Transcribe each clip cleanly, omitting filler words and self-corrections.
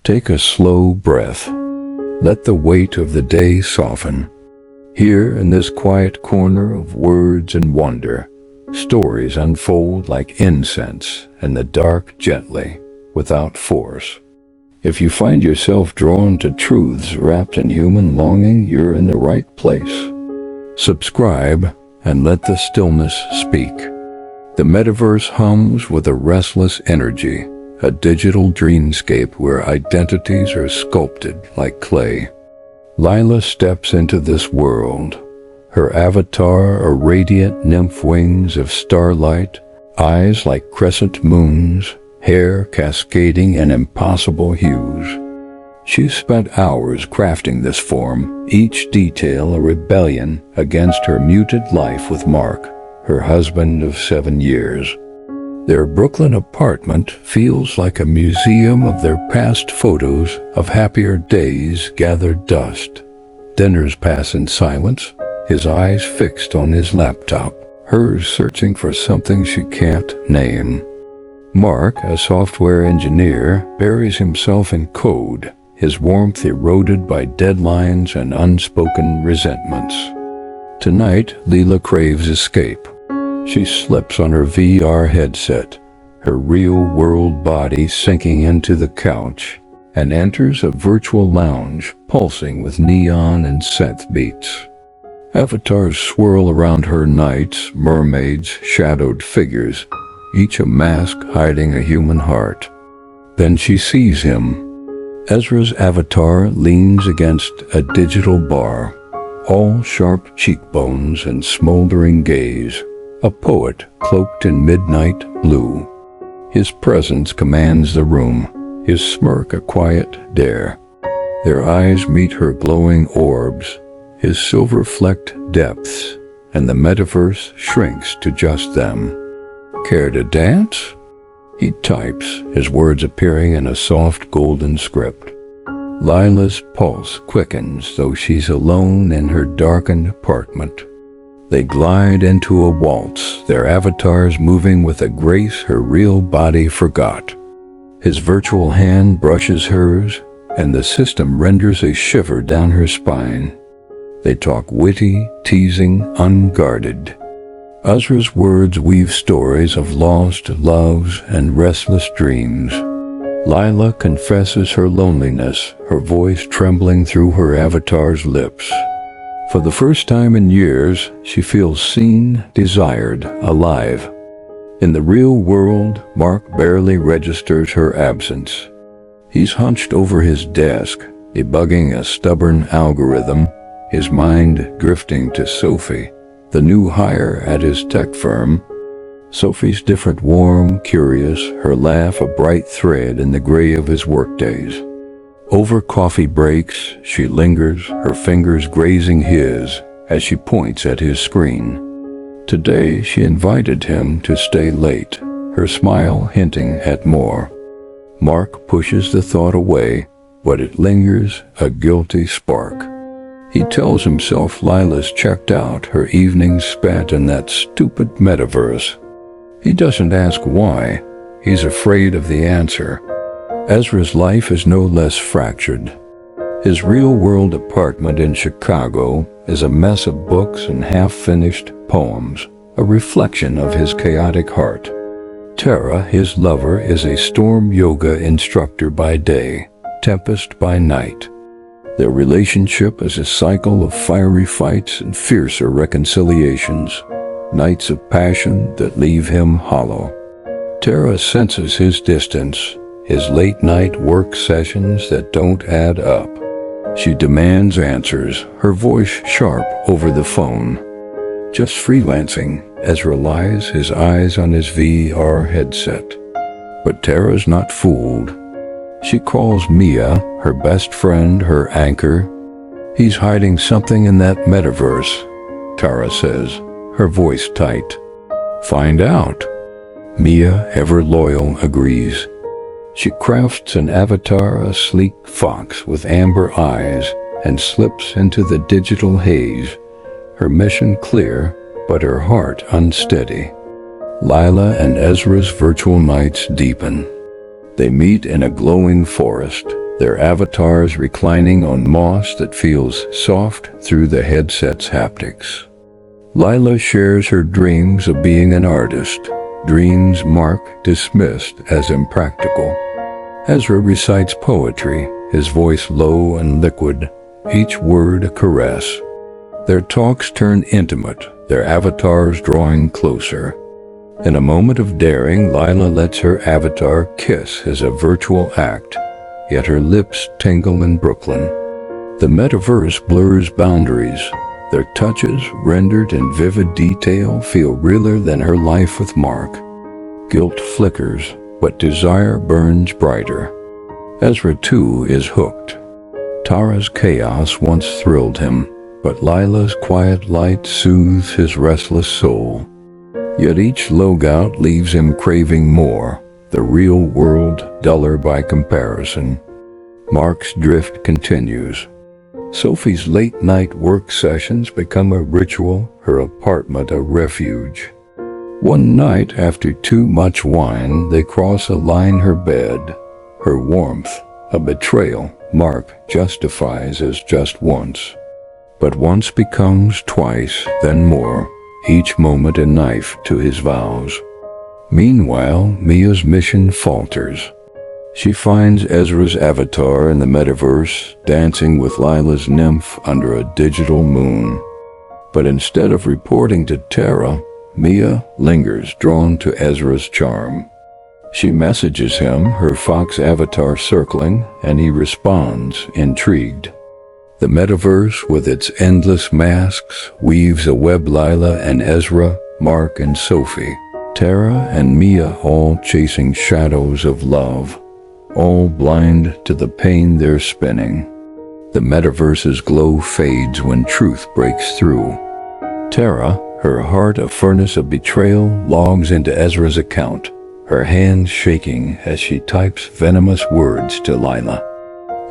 Take a slow breath. Let the weight of the day soften. Here in this quiet corner of words and wonder, stories unfold like incense in the dark gently, without force. If you find yourself drawn to truths wrapped in human longing, you're in the right place. Subscribe and let the stillness speak. The metaverse hums with a restless energy, a digital dreamscape where identities are sculpted like clay. Lila steps into this world, her avatar a radiant nymph, wings of starlight, eyes like crescent moons, hair cascading in impossible hues. She spent hours crafting this form, each detail a rebellion against her muted life with Mark, her husband of 7 years. Their Brooklyn apartment feels like a museum of their past photos of happier days gathered dust. Dinners pass in silence, his eyes fixed on his laptop, hers searching for something she can't name. Mark, a software engineer, buries himself in code, his warmth eroded by deadlines and unspoken resentments. Tonight, Lila craves escape. She slips on her VR headset, her real-world body sinking into the couch, and enters a virtual lounge pulsing with neon and synth beats. Avatars swirl around her knights, mermaids, shadowed figures, each a mask hiding a human heart. Then she sees him. Ezra's avatar leans against a digital bar, all sharp cheekbones and smoldering gaze. A poet cloaked in midnight blue. His presence commands the room, his smirk a quiet dare. Their eyes meet her glowing orbs, his silver-flecked depths, and the metaverse shrinks to just them. Care to dance? He types, his words appearing in a soft golden script. Lila's pulse quickens, though she's alone in her darkened apartment. They glide into a waltz, their avatars moving with a grace her real body forgot. His virtual hand brushes hers, and the system renders a shiver down her spine. They talk witty, teasing, unguarded. Ezra's words weave stories of lost loves and restless dreams. Lila confesses her loneliness, her voice trembling through her avatar's lips. For the first time in years, she feels seen, desired, alive. In the real world, Mark barely registers her absence. He's hunched over his desk, debugging a stubborn algorithm, his mind drifting to Sophie, the new hire at his tech firm. Sophie's different, warm, curious, her laugh a bright thread in the gray of his workdays. Over coffee breaks, she lingers, her fingers grazing his as she points at his screen. Today, she invited him to stay late, her smile hinting at more. Mark pushes the thought away, but it lingers, a guilty spark. He tells himself Lila's checked out, her evenings spent in that stupid metaverse. He doesn't ask why, he's afraid of the answer. Ezra's life is no less fractured. His real-world apartment in Chicago is a mess of books and half-finished poems, a reflection of his chaotic heart. Tara, his lover, is a storm yoga instructor by day, tempest by night. Their relationship is a cycle of fiery fights and fiercer reconciliations, nights of passion that leave him hollow. Tara senses his distance, his late-night work sessions that don't add up. She demands answers, her voice sharp over the phone. Just freelancing, Ezra lies, his eyes on his VR headset. But Tara's not fooled. She calls Mia, her best friend, her anchor. He's hiding something in that metaverse, Tara says, her voice tight. Find out. Mia, ever loyal, agrees. She crafts an avatar, a sleek fox with amber eyes, and slips into the digital haze, her mission clear, but her heart unsteady. Lila and Ezra's virtual nights deepen. They meet in a glowing forest, their avatars reclining on moss that feels soft through the headset's haptics. Lila shares her dreams of being an artist, dreams Mark dismissed as impractical. Ezra recites poetry, his voice low and liquid, each word a caress. Their talks turn intimate, their avatars drawing closer. In a moment of daring, Lila lets her avatar kiss as a virtual act, yet her lips tingle in Brooklyn. The metaverse blurs boundaries. Their touches, rendered in vivid detail, feel realer than her life with Mark. Guilt flickers, but desire burns brighter. Ezra, too, is hooked. Tara's chaos once thrilled him, but Lila's quiet light soothes his restless soul. Yet each logout leaves him craving more, the real world duller by comparison. Mark's drift continues. Sophie's late-night work sessions become a ritual, her apartment a refuge. One night, after too much wine, they cross a line her bed. Her warmth, a betrayal, Mark justifies as just once. But once becomes twice, then more, each moment a knife to his vows. Meanwhile, Mia's mission falters. She finds Ezra's avatar in the metaverse, dancing with Lila's nymph under a digital moon. But instead of reporting to Tara, Mia lingers, drawn to Ezra's charm. She messages him, her fox avatar circling, and he responds, intrigued. The metaverse, with its endless masks, weaves a web. Lila and Ezra, Mark and Sophie, Tara and Mia, all chasing shadows of love, all blind to the pain they're spinning. The metaverse's glow fades when truth breaks through. Tara, her heart a furnace of betrayal, logs into Ezra's account, her hands shaking as she types venomous words to Lila.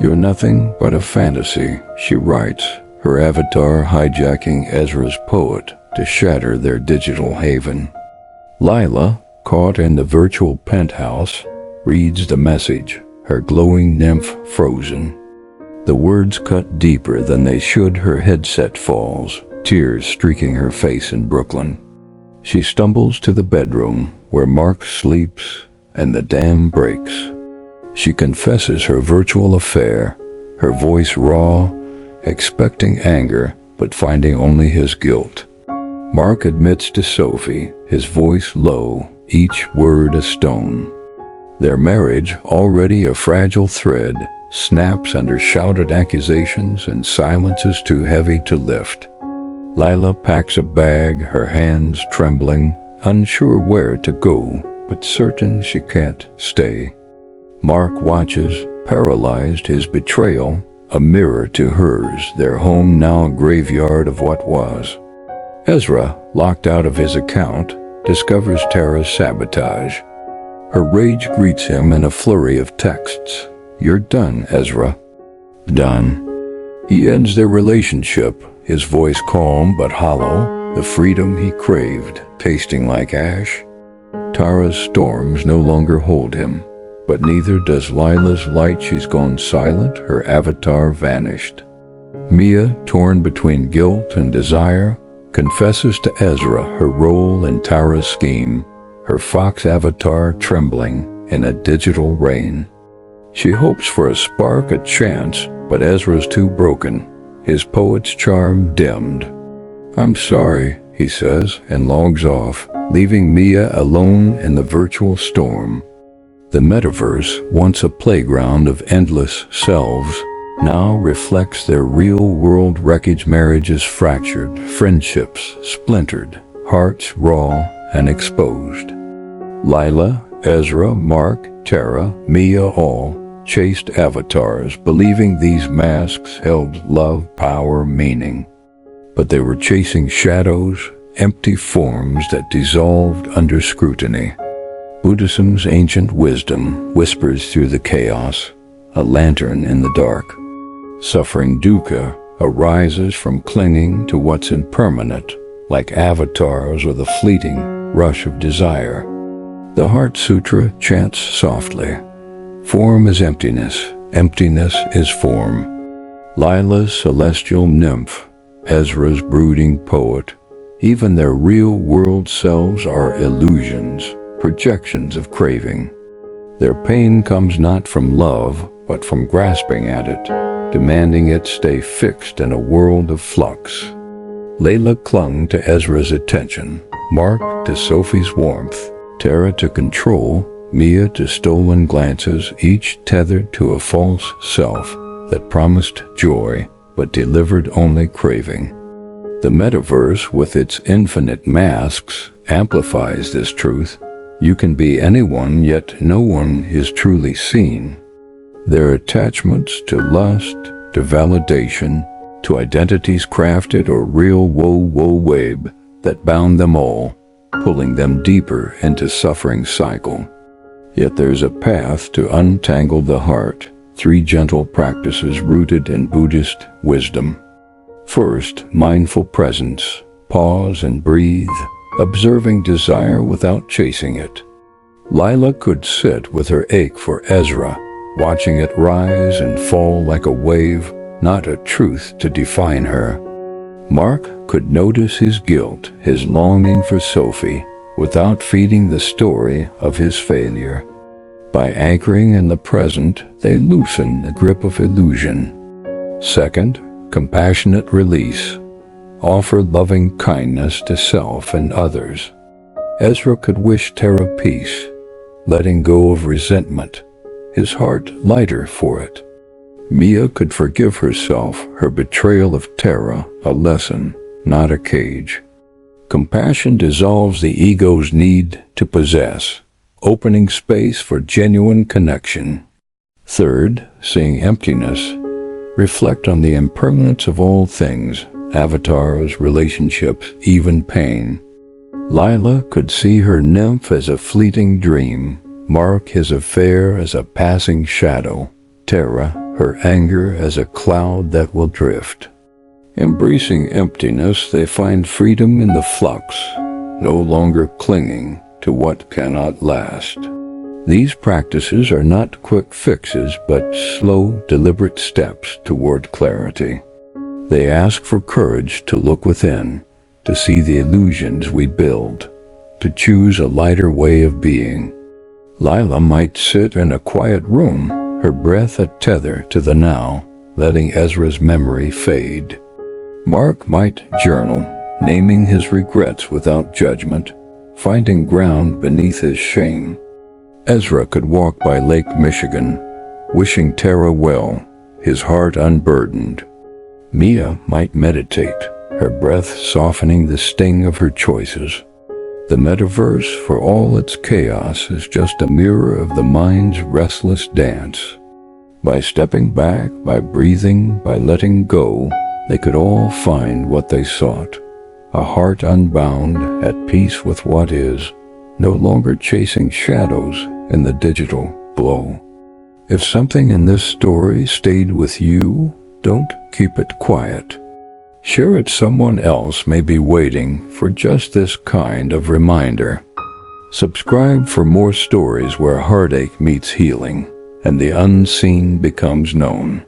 "You're nothing but a fantasy," she writes, her avatar hijacking Ezra's poet to shatter their digital haven. Lila, caught in the virtual penthouse, reads the message, her glowing nymph frozen. The words cut deeper than they should. Her headset falls, tears streaking her face in Brooklyn. She stumbles to the bedroom where Mark sleeps, and the dam breaks. She confesses her virtual affair, her voice raw, expecting anger, but finding only his guilt. Mark admits to Sophie, his voice low, each word a stone. Their marriage, already a fragile thread, snaps under shouted accusations and silence is too heavy to lift. Lila packs a bag, her hands trembling, unsure where to go, but certain she can't stay. Mark watches, paralyzed, his betrayal, a mirror to hers, their home now a graveyard of what was. Ezra, locked out of his account, discovers Tara's sabotage. Her rage greets him in a flurry of texts. "You're done, Ezra." Done. He ends their relationship, his voice calm but hollow, the freedom he craved, tasting like ash. Tara's storms no longer hold him, but neither does Lila's light. She's gone silent, her avatar vanished. Mia, torn between guilt and desire, confesses to Ezra her role in Tara's scheme, her fox avatar trembling in a digital rain. She hopes for a spark, a chance, but Ezra's too broken, his poet's charm dimmed. "I'm sorry," he says, and logs off, leaving Mia alone in the virtual storm. The metaverse, once a playground of endless selves, now reflects their real-world wreckage. Marriages fractured, friendships splintered, hearts raw and exposed. Lila, Ezra, Mark, Tara, Mia all chased avatars, believing these masks held love, power, meaning. But they were chasing shadows, empty forms that dissolved under scrutiny. Buddhism's ancient wisdom whispers through the chaos, a lantern in the dark. Suffering dukkha arises from clinging to what's impermanent, like avatars or the fleeting rush of desire. The Heart Sutra chants softly, "Form is emptiness, emptiness is form. Lila's celestial nymph, Ezra's brooding poet, even their real-world selves are illusions, projections of craving. Their pain comes not from love, but from grasping at it, demanding it stay fixed in a world of flux. Layla clung to Ezra's attention, Mark to Sophie's warmth, Tara to control, Mia to stolen glances, each tethered to a false self that promised joy but delivered only craving. The Metaverse, with its infinite masks, amplifies this truth. You can be anyone, yet no one is truly seen. Their attachments to lust, to validation, to identities crafted or real web that bound them all, pulling them deeper into suffering's cycle. Yet there's a path to untangle the heart, 3 gentle practices rooted in Buddhist wisdom. First, mindful presence. Pause and breathe, observing desire without chasing it. Lila could sit with her ache for Ezra, watching it rise and fall like a wave, not a truth to define her. Mark could notice his guilt, his longing for Sophie, without feeding the story of his failure. By anchoring in the present, they loosen the grip of illusion. Second, compassionate release. Offer loving kindness to self and others. Ezra could wish Tara peace, letting go of resentment, his heart lighter for it. Mia could forgive herself, her betrayal of Tara a lesson, not a cage. Compassion dissolves the ego's need to possess, opening space for genuine connection. Third, seeing emptiness. Reflect on the impermanence of all things, avatars, relationships, even pain. Lila could see her nymph as a fleeting dream, Mark his affair as a passing shadow, Tara her anger as a cloud that will drift. Embracing emptiness, they find freedom in the flux, no longer clinging to what cannot last. These practices are not quick fixes, but slow, deliberate steps toward clarity. They ask for courage to look within, to see the illusions we build, to choose a lighter way of being. Lila might sit in a quiet room, her breath a tether to the now, letting Ezra's memory fade. Mark might journal, naming his regrets without judgment, finding ground beneath his shame. Ezra could walk by Lake Michigan, wishing Tara well, his heart unburdened. Mia might meditate, her breath softening the sting of her choices. The Metaverse, for all its chaos, is just a mirror of the mind's restless dance. By stepping back, by breathing, by letting go, they could all find what they sought. A heart unbound, at peace with what is, no longer chasing shadows in the digital glow. If something in this story stayed with you, don't keep it quiet. Share it. Someone else may be waiting for just this kind of reminder. Subscribe for more stories where heartache meets healing and the unseen becomes known.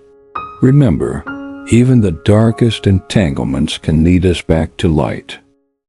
Remember, even the darkest entanglements can lead us back to light.